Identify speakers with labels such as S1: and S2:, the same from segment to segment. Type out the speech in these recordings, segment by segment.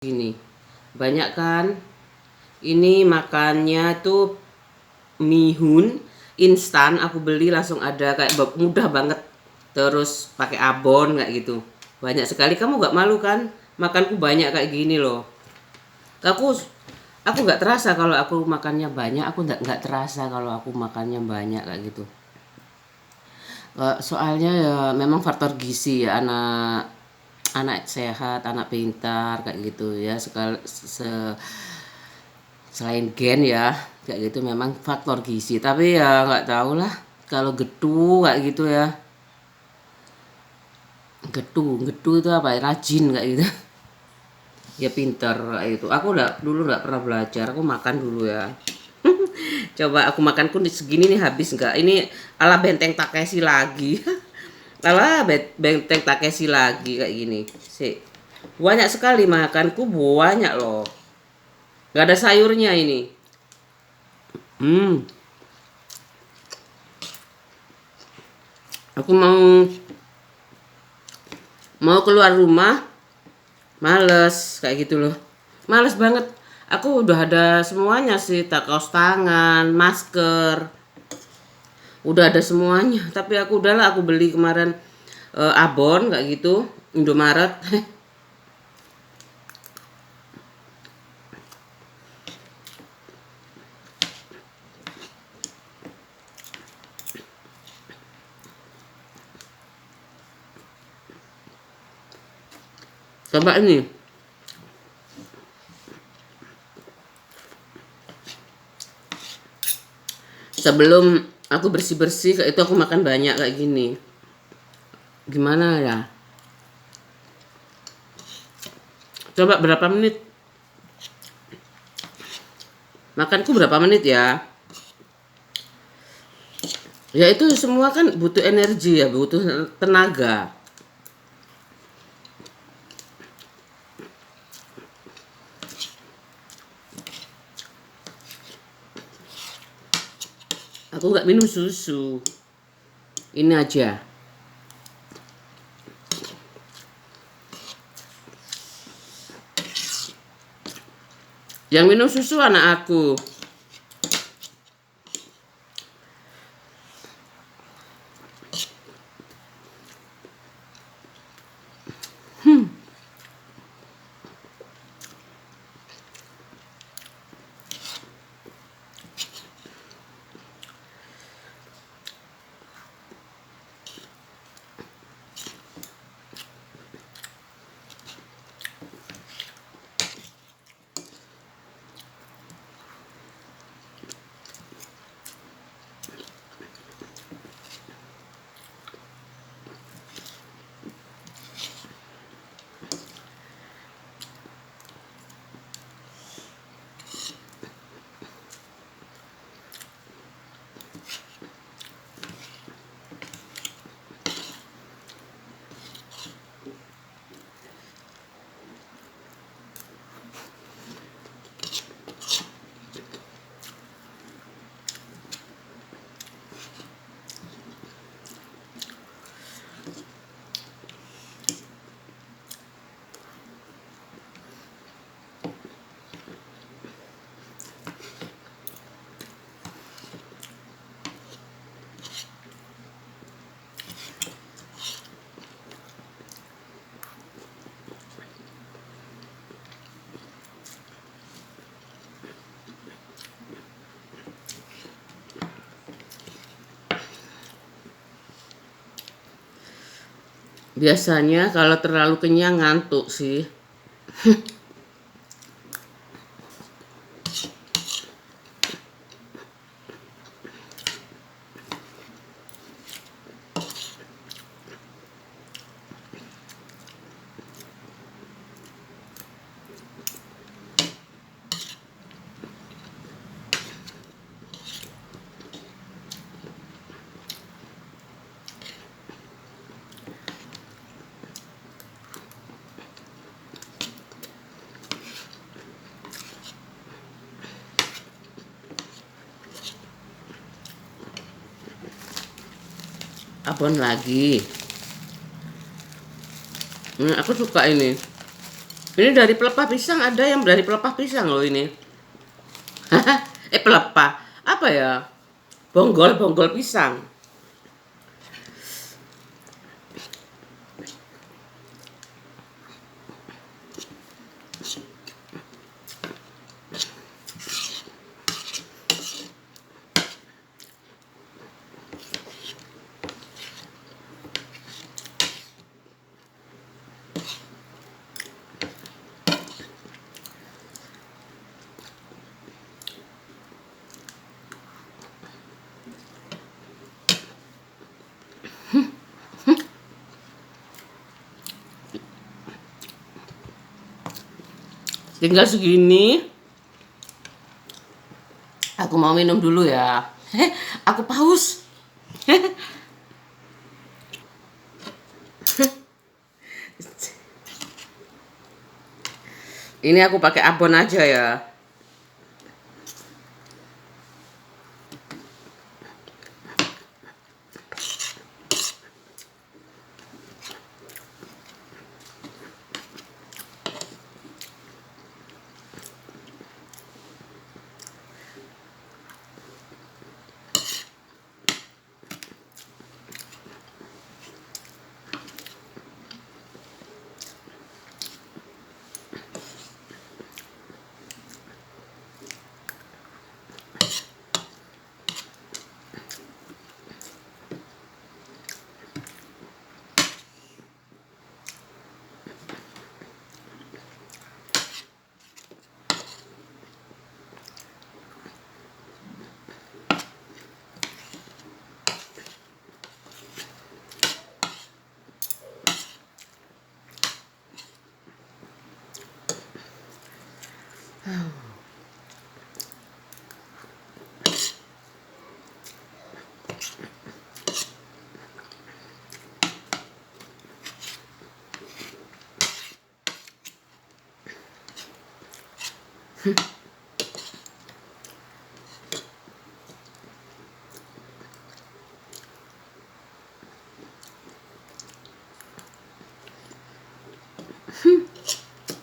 S1: Gini, banyak kan? Ini makannya tuh mihun instan, aku beli langsung ada, kayak mudah banget. Terus pakai abon kayak gitu. Banyak sekali. Kamu nggak malu kan? Makanku banyak kayak gini loh. Aku aku nggak terasa kalau aku makannya banyak. Aku nggak terasa kalau aku makannya banyak kayak gitu. Soalnya ya memang faktor gizi ya, anak anak sehat, anak pintar kayak gitu ya. Selain gen ya kayak gitu, memang faktor gizi, tapi ya nggak tahu lah kalau getu kayak gitu ya. Getu itu apa ya, rajin kayak gitu. Ya pintar kayak gitu. Aku dulu nggak pernah belajar, aku makan dulu ya. Coba aku makanku di segini nih, habis nggak ini? Ala benteng Takeshi lagi. Ala benteng Takeshi lagi kayak gini sih. Banyak sekali makanku, banyak loh, nggak ada sayurnya ini. hmm aku mau keluar rumah, males kayak gitu loh, males banget. Aku udah ada semuanya sih, kaos tangan, masker, udah ada semuanya, tapi aku udahlah, aku beli kemarin abon kayak gitu, Indomaret. Coba ini, sebelum aku bersih-bersih kayak itu, aku makan banyak kayak gini, gimana ya? Coba berapa menit makanku, berapa menit ya? Ya itu semua kan butuh energi ya, butuh tenaga. Aku nggak minum susu, ini aja. Yang minum susu anak aku. Biasanya kalau terlalu kenyang ngantuk sih. Abon lagi. Aku suka ini. Ini dari pelepah pisang, ada yang dari pelepah pisang loh ini. Pelepah. Apa ya? Bonggol pisang. Tinggal segini. Aku mau minum dulu ya. Aku paus. Ini aku pakai abon aja ya.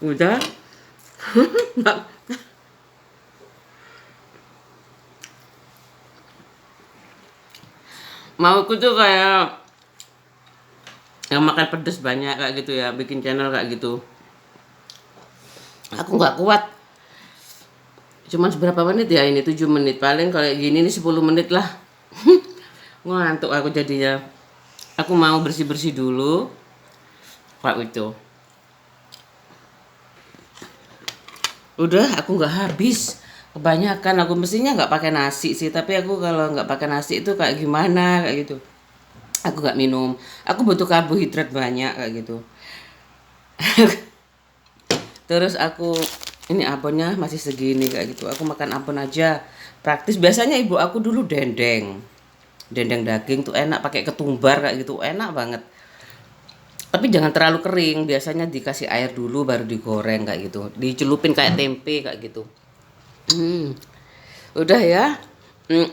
S1: Udah. Mau aku tuh kayak yang makan pedes banyak kayak gitu ya, bikin channel kayak gitu. Aku nggak kuat. Cuman seberapa menit ya ini? 7 menit. Paling kalau gini nih 10 menit lah. Ngantuk aku jadinya. Aku mau bersih-bersih dulu. Kayak itu. Udah, aku nggak habis. Kebanyakan aku mestinya nggak pakai nasi sih, tapi aku kalau nggak pakai nasi itu kayak gimana kayak gitu. Aku nggak minum. Aku butuh karbohidrat banyak kayak gitu. Terus aku ini abonnya masih segini kayak gitu. Aku makan abon aja. Praktis. Biasanya ibu aku dulu dendeng. Dendeng daging tuh enak pakai ketumbar kayak gitu. Enak banget. Tapi jangan terlalu kering. Biasanya dikasih air dulu baru digoreng kayak gitu. Dicelupin kayak tempe kayak gitu. Hmm, udah ya.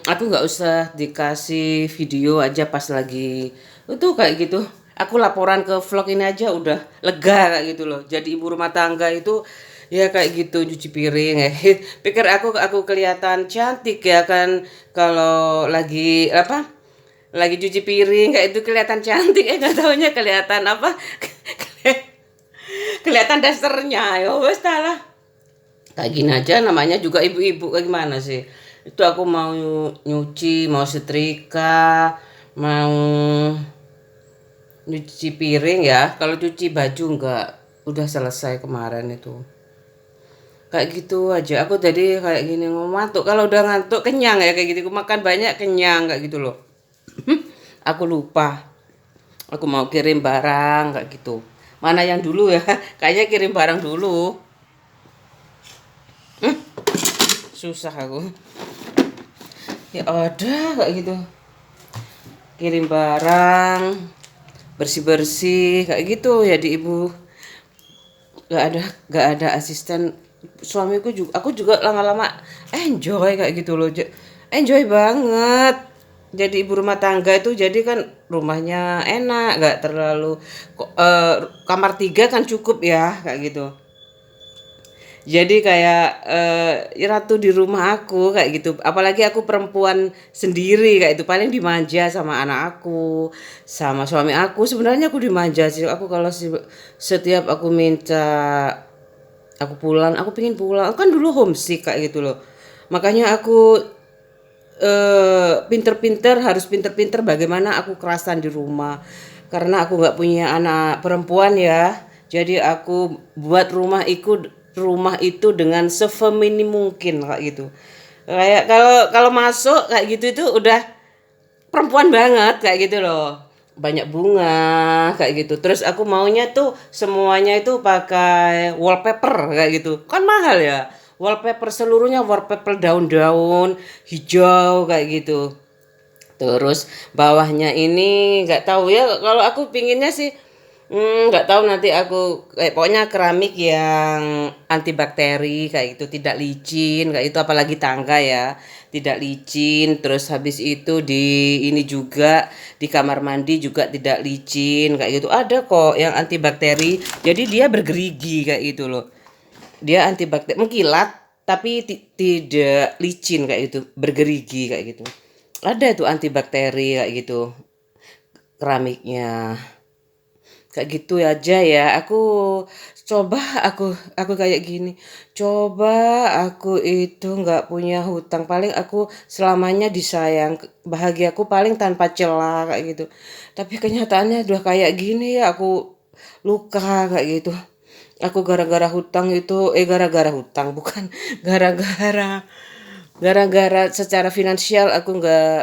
S1: Aku nggak usah dikasih video aja pas lagi itu kayak gitu. Aku laporan ke vlog ini aja udah lega kayak gitu loh. Jadi ibu rumah tangga itu ya kayak gitu cuci piring ya. Pikir aku kelihatan cantik ya kan kalau lagi apa? Lagi cuci piring kayak itu kelihatan cantik nggak taunya kelihatan apa? Kelihatan dasternya ya wes lah. Kayak gini aja namanya juga ibu-ibu kayak gimana sih? Itu aku mau nyuci, mau setrika, mau nyuci piring ya. Kalau cuci baju enggak, udah selesai kemarin itu. Kayak gitu aja. Aku tadi kayak gini ngantuk. Kalau udah ngantuk kenyang ya kayak gitu. Aku makan banyak kenyang kayak gitu loh. Aku lupa. Aku mau kirim barang kayak gitu. Mana yang dulu ya? Kayaknya kirim barang dulu. Susah aku. Ya ada kayak gitu. Kirim barang, bersih-bersih kayak gitu ya di ibu. Gak ada asisten. Suamiku juga, aku juga lama-lama enjoy kayak gitu loh. Enjoy banget. Jadi ibu rumah tangga itu jadi kan rumahnya enak, gak terlalu kamar 3 kan cukup ya kayak gitu. Jadi kayak ratu di rumah aku kayak gitu. Apalagi aku perempuan sendiri kayak itu paling dimanja sama anak aku, sama suami aku. Sebenarnya aku dimanja sih. Aku kalau setiap aku minta aku pulang, aku pengen pulang. Aku kan dulu homesick kayak gitu loh. Makanya aku pinter-pinter harus pinter-pinter bagaimana aku kerasan di rumah karena aku nggak punya anak perempuan ya, jadi aku buat rumah itu dengan sefeminim mungkin kayak gitu, kayak kalau kalau masuk kayak gitu itu udah perempuan banget kayak gitu loh, banyak bunga kayak gitu, terus aku maunya tuh semuanya itu pakai wallpaper kayak gitu kan mahal ya, wallpaper seluruhnya wallpaper daun-daun hijau kayak gitu. Terus bawahnya ini nggak tahu ya, kalau aku pinginnya sih nggak tahu nanti aku kayak pokoknya keramik yang antibakteri kayak gitu, tidak licin kayak itu, apalagi tangga ya, tidak licin. Terus habis itu di ini juga di kamar mandi juga tidak licin kayak gitu. Ada kok yang antibakteri. Jadi dia bergerigi kayak gitu loh. Dia antibakteri mengkilat tapi tidak licin kayak gitu, bergerigi kayak gitu. Ada tuh antibakteri kayak gitu keramiknya. Kayak gitu aja ya. Coba aku kayak gini. Coba aku itu nggak punya hutang, paling aku selamanya disayang. Bahagiaku paling tanpa celah kayak gitu. Tapi kenyataannya udah kayak gini ya, aku luka kayak gitu. Aku gara-gara hutang itu gara-gara hutang bukan gara-gara gara-gara secara finansial aku nggak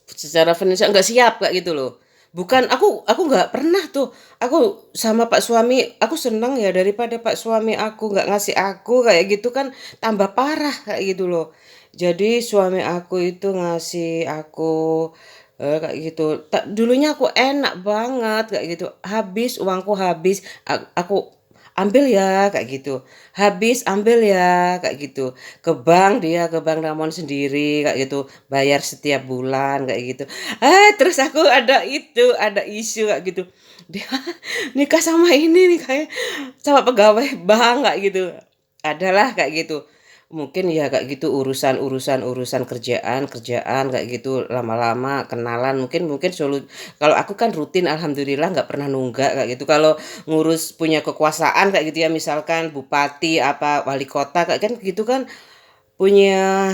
S1: secara finansial nggak siap kayak gitu loh. Bukan aku nggak pernah tuh. Aku sama Pak suami, aku seneng ya daripada Pak suami aku nggak ngasih aku kayak gitu kan tambah parah kayak gitu loh. Jadi suami aku itu ngasih aku kayak gitu. Dulunya aku enak banget kayak gitu. Habis uangku habis, aku ambil ya kayak gitu. Habis ambil ya kayak gitu. Ke bank Ramon sendiri kayak gitu, bayar setiap bulan kayak gitu. Terus aku ada isu kayak gitu. Dia nikah sama ini nih kayak sama pegawai bank kayak gitu. Adalah kayak gitu. Mungkin ya kayak gitu urusan kerjaan kayak gitu, lama-lama kenalan mungkin mungkin kalau aku kan rutin alhamdulillah nggak pernah nunggak kayak gitu. Kalau ngurus punya kekuasaan kayak gitu ya, misalkan bupati apa wali kota kayak kan gitu kan punya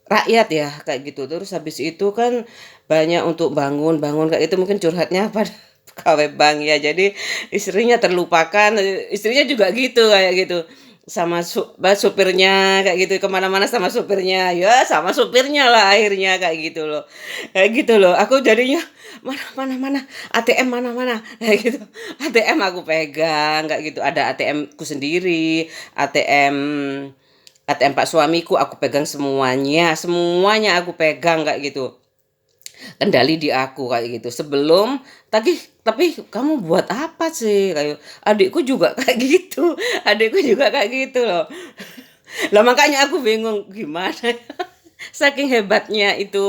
S1: rakyat ya kayak gitu. Terus habis itu kan banyak untuk bangun-bangun kayak itu, mungkin curhatnya pada pegawai bank ya. Jadi istrinya terlupakan, istrinya juga gitu kayak gitu. Sama supirnya kayak gitu, kemana-mana sama supirnya. Ya sama supirnya lah akhirnya kayak gitu loh. Kayak gitu loh. Aku jadinya mana mana mana ATM mana mana kayak gitu. ATM aku pegang kayak gitu. Ada ATM ku sendiri, ATM ATM Pak suamiku aku pegang semuanya, semuanya aku pegang kayak gitu. Kendali di aku kayak gitu. Tapi kamu buat apa sih? Kayak adikku juga kayak gitu. Adikku juga kayak gitu loh. Lah makanya aku bingung gimana ya. Saking hebatnya itu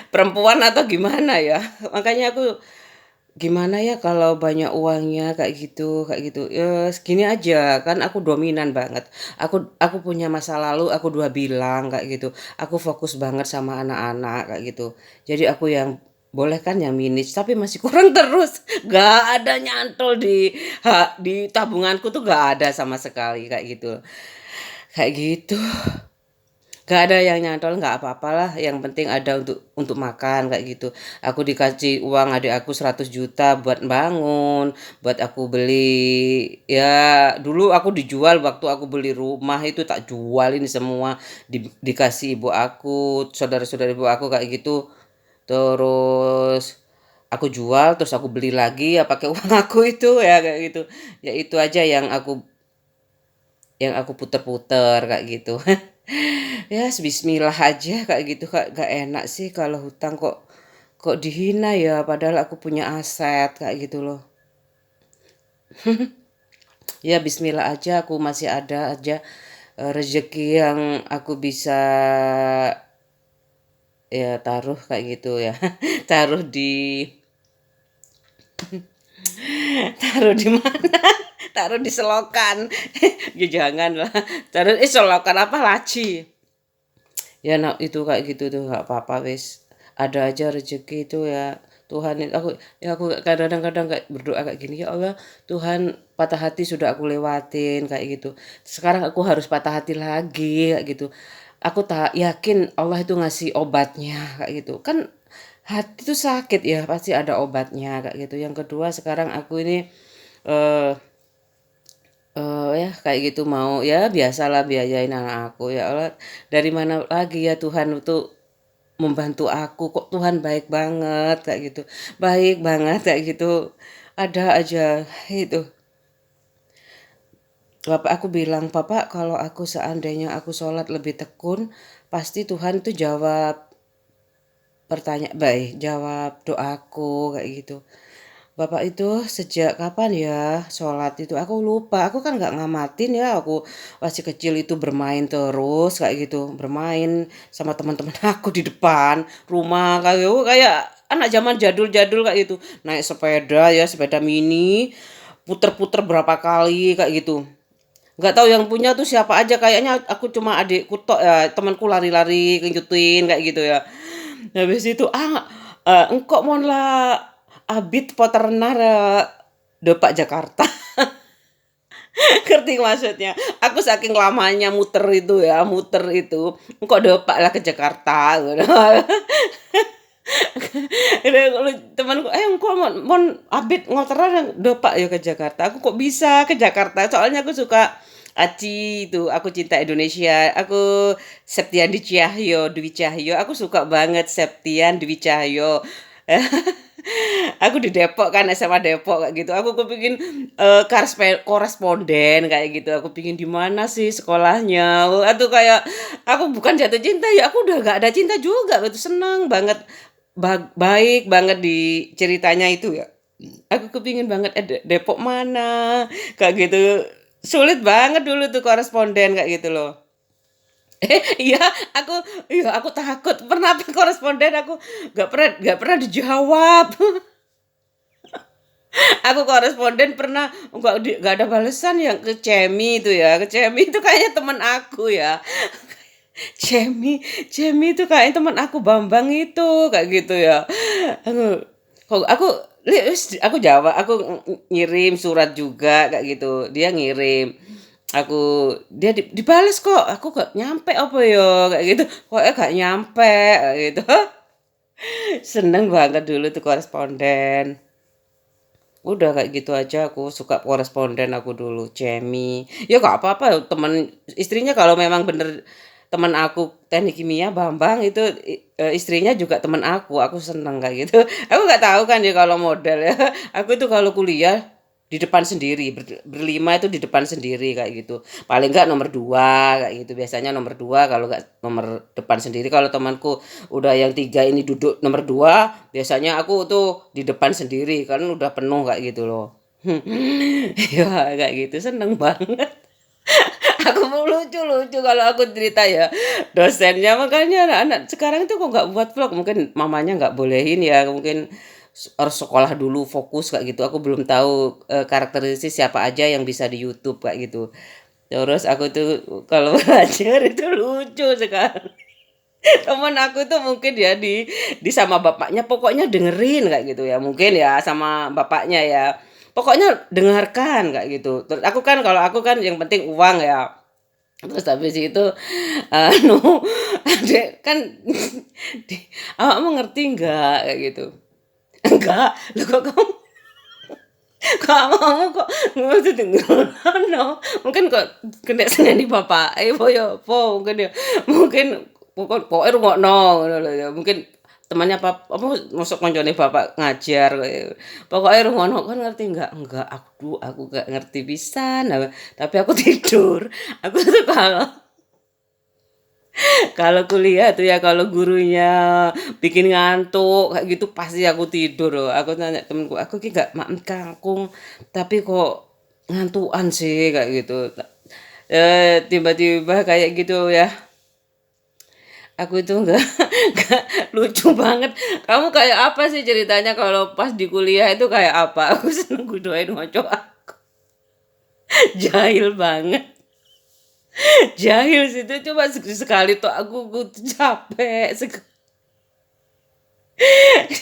S1: perempuan atau gimana ya. Makanya aku gimana ya kalau banyak uangnya kayak gitu, segini aja, kan aku dominan banget. Aku punya masa lalu, aku dua bilang kayak gitu. Aku fokus banget sama anak-anak kayak gitu. Jadi aku yang boleh kan yang minus, tapi masih kurang terus. Gak ada nyantol di tabunganku tuh gak ada sama sekali kayak gitu. Kayak gitu. Gak ada yang nyantol, nggak apa-apalah, yang penting ada untuk makan kayak gitu. Aku dikasih uang adik aku 100 juta buat bangun, buat aku beli ya dulu aku dijual waktu aku beli rumah itu tak jual ini semua dikasih ibu aku, saudara-saudara ibu aku kayak gitu. Terus aku jual, terus aku beli lagi ya pakai uang aku itu ya kayak gitu. Ya itu aja yang aku puter-puter kayak gitu. Ya bismillah aja kayak gitu Kak, gak enak sih kalau hutang kok kok dihina ya padahal aku punya aset kayak gitu loh. Ya bismillah aja, aku masih ada aja rezeki yang aku bisa ya taruh kayak gitu ya. Taruh Taruh di mana? Taruh di selokan. Ya jangan lah. Taruh selokan apa laci. Ya nak itu kayak gitu tuh nggak apa-apa wis. Ada aja rezeki itu ya. Tuhan aku kadang-kadang kayak berdoa kayak gini, ya Allah, Tuhan, patah hati sudah aku lewatin kayak gitu. Sekarang aku harus patah hati lagi kayak gitu. Aku tak yakin Allah itu ngasih obatnya kayak gitu. Kan hati itu sakit ya, pasti ada obatnya kayak gitu. Yang kedua sekarang aku ini eh ya kayak gitu mau ya biasalah biayain anak aku, ya Allah, dari mana lagi ya Tuhan untuk membantu aku, kok Tuhan baik banget kayak gitu. Baik banget kayak gitu. Ada aja itu. Bapak aku bilang, "Papa, kalau aku seandainya aku sholat lebih tekun, pasti Tuhan tuh jawab jawab doaku," kayak gitu. Bapak itu sejak kapan ya sholat itu? Aku lupa, aku kan nggak ngamatin ya, aku masih kecil itu bermain terus kayak gitu. Bermain sama teman-teman aku di depan rumah kayak anak zaman jadul-jadul kayak gitu. Naik sepeda ya, sepeda mini, puter-puter berapa kali kayak gitu. Nggak tahu yang punya tuh siapa aja, kayaknya aku cuma adikku tok ya, temanku lari-lari ngikutin kayak gitu ya. Habis itu engkok mon lah abit poternar depak Jakarta. Ngerti maksudnya? Aku saking lamanya muter itu, engkok depak lah ke Jakarta. Temanku, engkok mon abit ngoteran depak ya ke Jakarta. Aku kok bisa ke Jakarta? Soalnya aku suka Aci itu, aku cinta Indonesia. Aku Septian Dwi Cahyo. Aku suka banget Septian Dwi Cahyo. Aku di Depok kan, SMA Depok kayak gitu. Aku kepingin koresponden kayak gitu. Aku pingin di mana sih sekolahnya. Atau kayak aku bukan jatuh cinta ya, aku udah gak ada cinta juga. Itu senang banget, baik banget di ceritanya itu ya. Aku kepingin banget Depok mana kayak gitu. Sulit banget dulu tuh koresponden kayak gitu loh. Iya, aku aku takut. Pernah koresponden aku nggak pernah dijawab. Aku koresponden pernah nggak ada balasan yang ke Cemi itu ya. Ke Cemi itu kayaknya teman aku ya. Cemi, Cemi itu kayaknya teman aku Bambang itu kayak gitu ya. Aku aku jawab, aku ngirim surat juga kayak gitu. Dia ngirim. Dia dibales kok. Aku gak nyampe apa ya kayak gitu. Kok gak nyampe kayak gitu. Seneng banget dulu tuh koresponden. Udah kayak gitu aja, aku suka koresponden aku dulu, Cemi. Ya nggak apa-apa, teman istrinya kalau memang bener teman aku teknik kimia Bambang itu istrinya juga teman aku seneng kayak gitu. Aku nggak tahu kan ya kalau model ya. Aku itu kalau kuliah di depan sendiri, berlima itu di depan sendiri kayak gitu. Paling nggak nomor dua kayak gitu. Biasanya nomor dua kalau nggak nomor depan sendiri. Kalau temanku udah yang tiga ini duduk nomor dua, biasanya aku tuh di depan sendiri kan udah penuh kayak gitu loh. Ya kayak gitu seneng banget. Aku mau lucu-lucu kalau aku cerita ya dosennya, makanya anak-anak sekarang itu kok nggak buat vlog, mungkin mamanya nggak bolehin ya, mungkin harus sekolah dulu fokus kayak gitu. Aku belum tahu karakteristik siapa aja yang bisa di YouTube kayak gitu. Terus aku tuh kalau belajar itu lucu sekali. Temen aku tuh mungkin ya di sama bapaknya pokoknya dengerin kayak gitu ya. Mungkin ya sama bapaknya ya. Pokoknya dengarkan kayak gitu. Terus kalau aku kan yang penting uang ya. Terus habis itu anu adek kan di, awakmu ngerti nggak kayak gitu. Enggak, loh kok kamu kamu kok maksudnya ngono. Mungkin kok kena seneni bapak, po ya po mungkin ya. Mungkin pokoke rungokno ngono lho ya. Mungkin temannya apa masuk koncone bapak ngajar kayak pokoke rungokno kan ngerti enggak? Enggak, aku gak ngerti pisan. Nah, tapi aku tidur. Aku tuh kalau kuliah tuh ya kalau gurunya bikin ngantuk kayak gitu pasti aku tidur loh. Aku tanya temenku, "Aku ki gak makan kangkung, tapi kok ngantukan sih?" Kayak gitu. Tiba-tiba kayak gitu ya. Aku itu enggak enggak lucu banget. Kamu kayak apa sih ceritanya kalau pas di kuliah itu kayak apa? Aku seneng gudoin moco aku. Jahil banget. Jahil sih itu coba sekali tuh aku tuh capek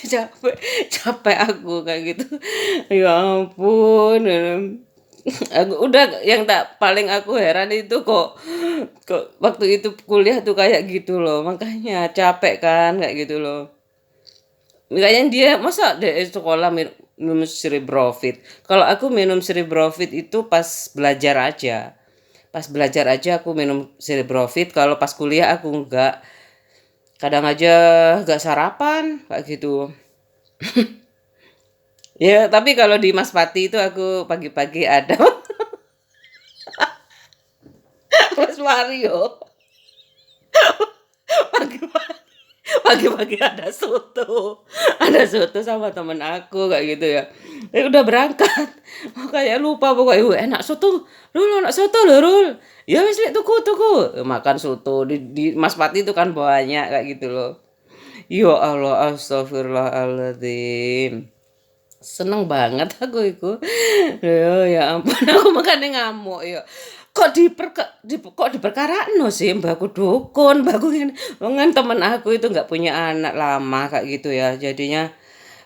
S1: capek capek aku kayak gitu. Ya ampun. Aku udah yang tak paling aku heran itu kok waktu itu kuliah tuh kayak gitu loh. Makanya capek kan kayak gitu loh. Kayaknya dia masa dari sekolah minum Cerebrofit. Kalau aku minum Cerebrofit itu pas belajar aja. Pas belajar aja aku minum Cerebrofit. Kalau pas kuliah aku enggak. Kadang aja enggak sarapan kayak gitu. Ya, tapi kalau di Mas Pati itu aku pagi-pagi ada Mas Mario. Pagi-pagi pagi-pagi ada soto. Ada soto sama temen aku kayak gitu ya. Udah berangkat. Oh, kayak lupa pokoknya. Enak soto. Rul, enak soto lho, Rul. Ya wis lek tuku. Makan soto di Mas Pati itu kan banyak kayak gitu loh. Ya Allah, astagfirullahaladzim. Seneng banget aku iku. Ya ampun aku makane ngamuk ya. Kok diperkarakno sih mbahku dukun, mbahku ngene. Wong kan temen aku itu nggak punya anak lama kayak gitu ya. Jadinya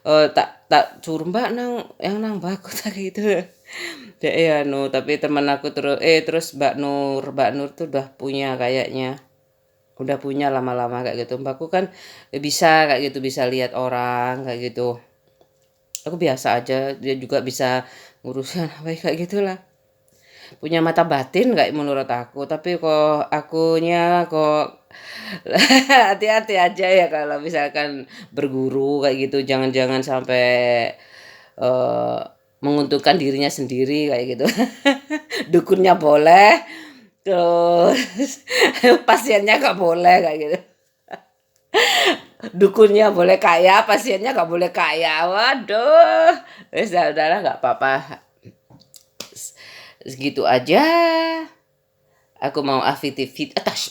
S1: tak tak suruh Mbak nang mbahku tak gitu. Dek ya tapi temen aku terus Mbak Nur tuh udah punya kayaknya. Udah punya lama-lama kayak gitu. Mbakku kan bisa kayak gitu, bisa lihat orang kayak gitu. Aku biasa aja, dia juga bisa ngurusin apa kayak gitulah. Punya mata batin kayak menurut aku, tapi kok akunya kok hati-hati aja ya kalau misalkan berguru kayak gitu, jangan-jangan sampai eh, menguntungkan dirinya sendiri kayak gitu. Dukunnya boleh, terus pasiennya nggak boleh kayak gitu. Dukunnya boleh kaya, pasiennya nggak boleh kaya. Waduh, wes udahlah nggak apa-apa. Segitu aja. Aku mau aktivitas.